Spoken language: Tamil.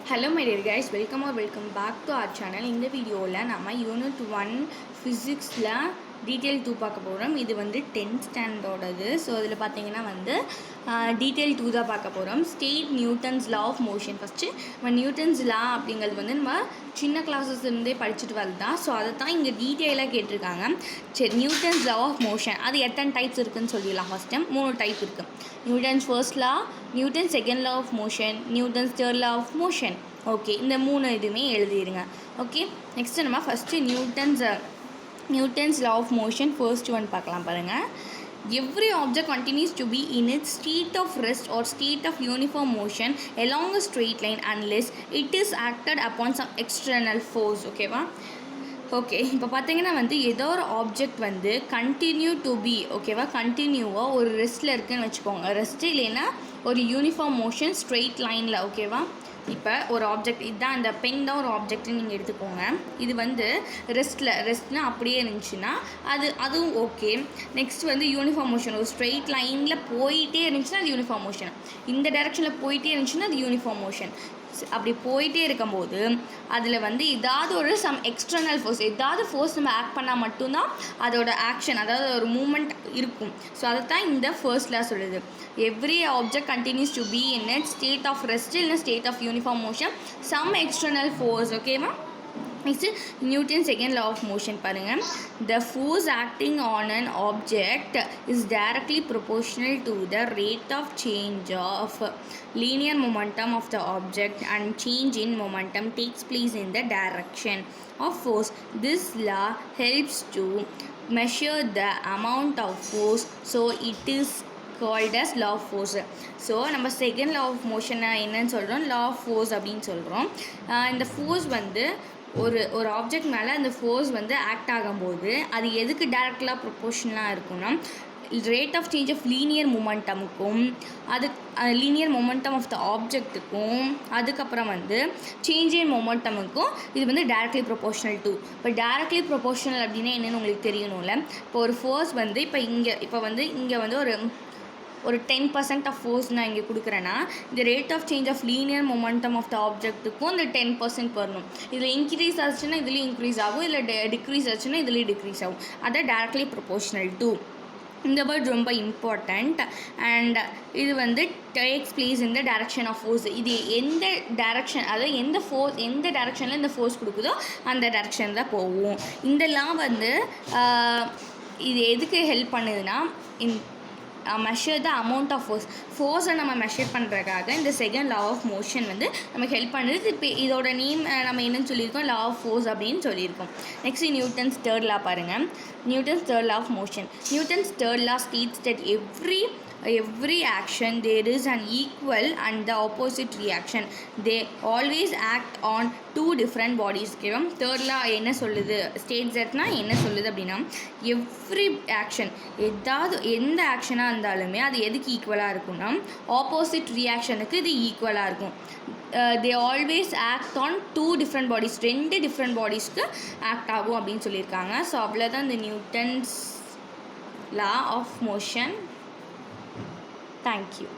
Hello my dear guys, welcome back to our channel. இந்த வீடியோவில் நம்ம யூனிட் 1 ஃபிசிக்ஸில் டீட்டெயில் 2 பார்க்க போகிறோம். இது வந்து 10th ஸ்டாண்டர்டோடது. ஸோ அதில் பார்த்தீங்கன்னா வந்து டீட்டெயில் 2 தான் பார்க்க போகிறோம். State Newton's law of motion. First நம்ம நியூட்டன்ஸ் லா அப்படிங்கிறது வந்து நம்ம சின்ன கிளாஸஸ்லேருந்தே படிச்சுட்டு வரதான். ஸோ அதை தான் இங்கே டீட்டெயிலாக கேட்டிருக்காங்க. சரி, நியூட்டன்ஸ் லா ஆஃப் மோஷன் அது எத்தனை டைப்ஸ் இருக்குதுன்னு சொல்லிடலாம். ஃபஸ்ட் டைம் 3 டைப் இருக்குது. Newton's first law, Newton's second law of motion, Newton's third law of motion. Okay, இந்த 3 இதுவுமே எழுதிடுங்க. ஓகே, நெக்ஸ்ட்டு நம்ம first Newton's law of motion first one பார்க்கலாம் பாருங்கள். Every object continues to be in its state of rest or state of uniform motion along a straight line unless it is acted upon some external force. ஓகேவா? ஓகே, இப்போ பார்த்தீங்கன்னா வந்து ஏதோ ஒரு ஆப்ஜெக்ட் வந்து கண்டினியூ டு பி, ஓகேவா, கண்டினியூவாக ஒரு ரெஸ்ட்டில் இருக்குதுன்னு வச்சுக்கோங்க. ரெஸ்ட்டு இல்லைன்னா ஒரு யூனிஃபார்ம் மோஷன் ஸ்ட்ரெயிட் லைனில். ஓகேவா? இப்போ ஒரு ஆப்ஜெக்ட் இதுதான், இந்த பென் தான் ஒரு ஆப்ஜெக்ட்னு நீங்கள் எடுத்துக்கோங்க. இது வந்து ரெஸ்ட்னா அப்படியே இருந்துச்சுன்னா அதுவும் ஓகே. நெக்ஸ்ட் வந்து யூனிஃபார்ம் மோஷன், ஒரு ஸ்ட்ரெயிட் லைனில் போயிட்டே இருந்துச்சுன்னா அது யூனிஃபார்ம் மோஷன். இந்த டைரெக்ஷனில் போயிட்டே இருந்துச்சுன்னா அது யூனிஃபார்ம் மோஷன். அப்படி போயிட்டே இருக்கும்போது அதில் வந்து ஏதாவது ஒரு சம் எக்ஸ்டர்னல் ஃபோர்ஸ், ஏதாவது ஃபோர்ஸ் நம்ம ஆக்ட் பண்ணால் மட்டும்தான் அதோட ஆக்ஷன், அதாவது ஒரு மூமெண்ட் இருக்கும். ஸோ அதை தான் இந்த ஃபர்ஸ்ட்ல சொல்லுது. Every object continues to be in it state of rest இல்லைனா state of uniform motion some external force. ஓகேவா? Next Newton second law of motion பாருங்கள். The force acting on an object is directly proportional to the rate of change of linear momentum of the object, and change in momentum takes place in the direction of force. This law helps to measure the amount of force, so it is called as law of force. So நம்ம செகண்ட் லா ஆஃப் மோஷனை என்னன்னு சொல்கிறோம்? லா ஆஃப் ஃபோர்ஸ் அப்படின்னு சொல்கிறோம். இந்த ஃபோர்ஸ் வந்து ஒரு ஆப்ஜெக்ட் மேலே அந்த ஃபோர்ஸ் வந்து ஆக்ட் ஆகும்போது அது எதுக்கு டைரக்டாக ப்ரொபோர்ஷனலாக இருக்குன்னா rate of change of linear மொமெண்டமுக்கும் லீனியர் மொமெண்டம் ஆஃப் த ஆப்ஜெக்ட்டுக்கும் அதுக்கப்புறம் வந்து சேஞ்ச் இன் மொமெண்டமுக்கும் இது வந்து டைரக்ட்லி ப்ரொபோர்ஷனல் டு. இப்போ டைரக்ட்லி ப்ரொபோர்ஷனல் அப்படின்னா என்னென்னு உங்களுக்கு தெரியணும்ல. இப்போ ஒரு ஃபோர்ஸ் வந்து இப்போ இங்கே வந்து ஒரு 10% ஆஃப் ஃபோர்ஸ் நான் இங்கே கொடுக்குறேன்னா இந்த rate of change of linear momentum of the ஆப்ஜெக்ட்டுக்கும் இந்த 10% வரணும். இதில் இன்க்ரீஸ் ஆச்சுன்னா இதுலேயும் இன்க்ரீஸ் ஆகும், இல்லை டிக்ரீஸ் ஆச்சுன்னா இதுலேயும் டிக்ரீஸ் ஆகும். அதான் டைரக்ட்லி ப்ரொபோர்ஷனல் டு. இந்த வேர்ட் ரொம்ப இம்பார்ட்டண்ட். அண்ட் இது வந்து takes place in the direction of force. இது எந்த டைரக்ஷன், அதாவது எந்த டைரக்ஷனில் இந்த ஃபோர்ஸ் கொடுக்குதோ அந்த டைரக்ஷன் தான் போகும். இந்த லா வந்து இது எதுக்கு ஹெல்ப் பண்ணுதுன்னா மெஷர் த அமௌண்ட் ஆஃப் ஃபோர்ஸை நம்ம மெஷர் பண்ணுறதுக்காக இந்த செகண்ட் லா ஆஃப் மோஷன் வந்து நமக்கு ஹெல்ப் பண்ணுது. இப்போ இதோட நேம் நம்ம என்னன்னு சொல்லியிருக்கோம்? லா ஆஃப் ஃபோர்ஸ் அப்படின்னு சொல்லியிருக்கோம். நெக்ஸ்ட் நியூட்டன்ஸ் தேர்ட் லா பாருங்கள். Newton's third law of motion. Newton's third law states that every action there is an equal and the opposite reaction. They always act on two different bodies. ஓகேவா? தேர்ட் லா என்ன சொல்லுது? ஸ்டேட்ஸ் தட்னா என்ன சொல்லுது அப்படின்னா எவ்ரி ஆக்ஷன், எந்த ஆக்ஷனாக இருந்தாலுமே அது எதுக்கு ஈக்குவலாக இருக்கும்னா ஆப்போசிட் ரியாக்ஷனுக்கு இது ஈக்குவலாக இருக்கும். they always act on two different bodies, 2 different பாடிஸ்க்கு ஆக்ட் ஆகும் அப்படின்னு சொல்லியிருக்காங்க. ஸோ அவ்வளோதான் இந்த Newton's law of motion. Thank you.